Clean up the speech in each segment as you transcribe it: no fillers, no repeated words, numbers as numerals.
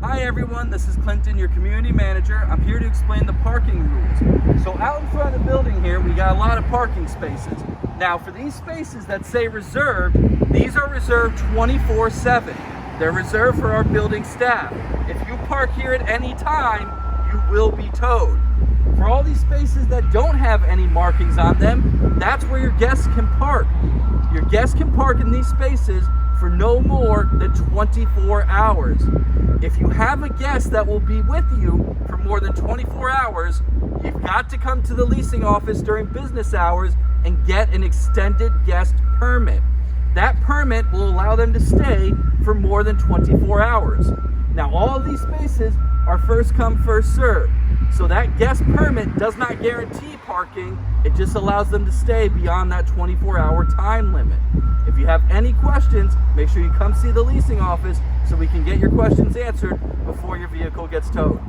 Hi everyone, this is Clinton, your community manager. I'm here to explain the parking rules. So out in front of the building here, we got a lot of parking spaces. Now for these spaces that say reserved, these are reserved 24/7. They're reserved for our building staff. If you park here at any time, you will be towed. For all these spaces that don't have any markings on them, that's where your guests can park. Your guests can park in these spaces for no more than 24 hours. If you have a guest that will be with you for more than 24 hours, you've got to come to the leasing office during business hours and get an extended guest permit. That permit will allow them to stay for more than 24 hours. Now, all of these spaces are first come, first served. So that guest permit does not guarantee parking. It just allows them to stay beyond that 24-hour time limit. If you have any questions, make sure you come see the leasing office so we can get your questions answered before your vehicle gets towed.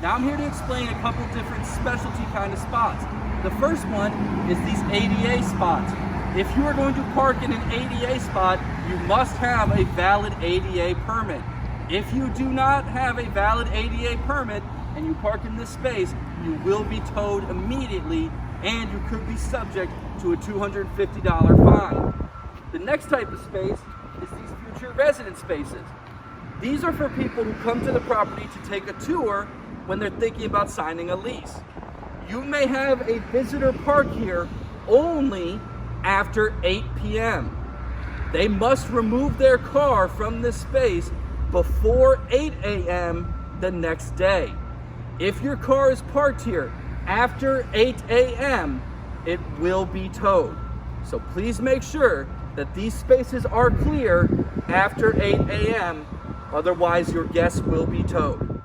Now I'm here to explain a couple different specialty kind of spots. The first one is these ADA spots. If you are going to park in an ADA spot, you must have a valid ADA permit. If you do not have a valid ADA permit and you park in this space, you will be towed immediately and you could be subject to a $250 fine. The next type of space is these future resident spaces. These are for people who come to the property to take a tour when they're thinking about signing a lease. You may have a visitor park here only after 8 p.m. They must remove their car from this space before 8 a.m. the next day. If your car is parked here after 8 a.m., it will be towed. So please make sure that these spaces are clear after 8 a.m., otherwise your guests will be towed.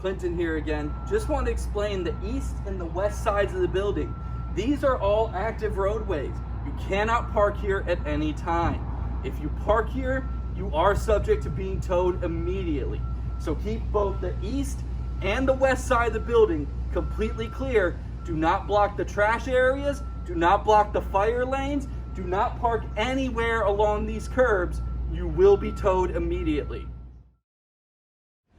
Clinton here again. Just want to explain the east and the west sides of the building. These are all active roadways. You cannot park here at any time. If you park here, you are subject to being towed immediately. So keep both the east and the west side of the building completely clear. Do not block the trash areas. Do not block the fire lanes. Do not park anywhere along these curbs. You will be towed immediately.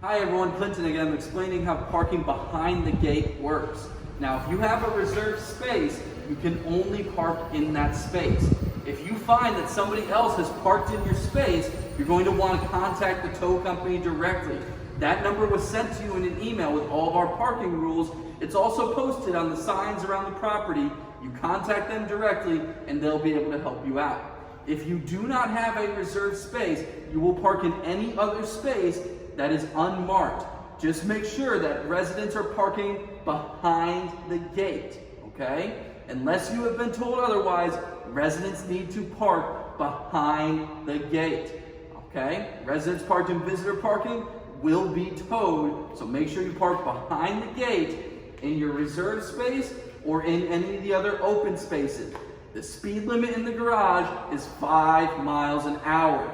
Hi everyone, Clinton again. I'm explaining how parking behind the gate works. Now, if you have a reserved space, you can only park in that space. If you find that somebody else has parked in your space, you're going to want to contact the tow company directly. That number was sent to you in an email with all of our parking rules. It's also posted on the signs around the property. You contact them directly and they'll be able to help you out. If you do not have a reserved space, you will park in any other space that is unmarked. Just make sure that residents are parking behind the gate, okay? Unless you have been told otherwise, residents need to park behind the gate, okay? Residents parked in visitor parking will be towed, so make sure you park behind the gate in your reserved space or in any of the other open spaces. The speed limit in the garage is 5 miles an hour.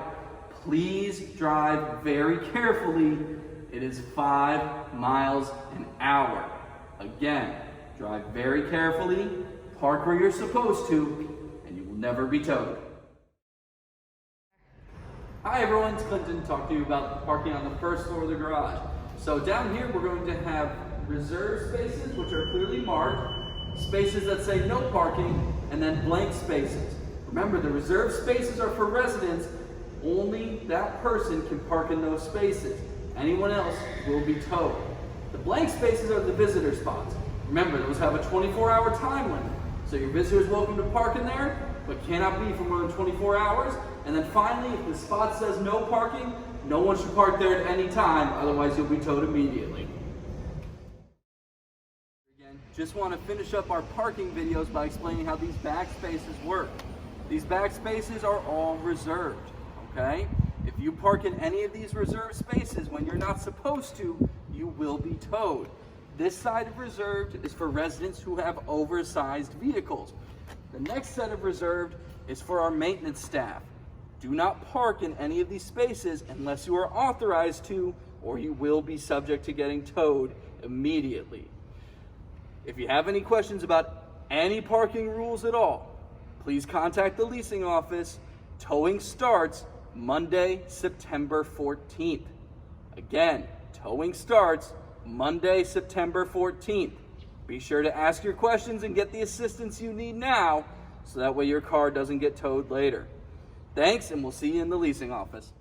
Please drive very carefully. It is 5 miles an hour. Again, drive very carefully, park where you're supposed to, and you will never be towed. Hi everyone, it's Clinton talking to you about parking on the first floor of the garage. So down here we're going to have reserved spaces, which are clearly marked, spaces that say no parking, and then blank spaces. Remember, the reserved spaces are for residents. Only that person can park in those spaces. Anyone else will be towed. The blank spaces are the visitor spots. Remember, those have a 24-hour time limit. So your visitor is welcome to park in there, but cannot be for more than 24 hours. And then finally, if the spot says no parking, no one should park there at any time, otherwise you'll be towed immediately. Again, just want to finish up our parking videos by explaining how these back spaces work. These back spaces are all reserved, okay? If you park in any of these reserved spaces when you're not supposed to, you will be towed. This side of reserved is for residents who have oversized vehicles. The next set of reserved is for our maintenance staff. Do not park in any of these spaces unless you are authorized to, or you will be subject to getting towed immediately. If you have any questions about any parking rules at all, please contact the leasing office. Towing starts Monday, September 14th. Again, towing starts Monday, September 14th. Be sure to ask your questions and get the assistance you need now so that way your car doesn't get towed later. Thanks, and we'll see you in the leasing office.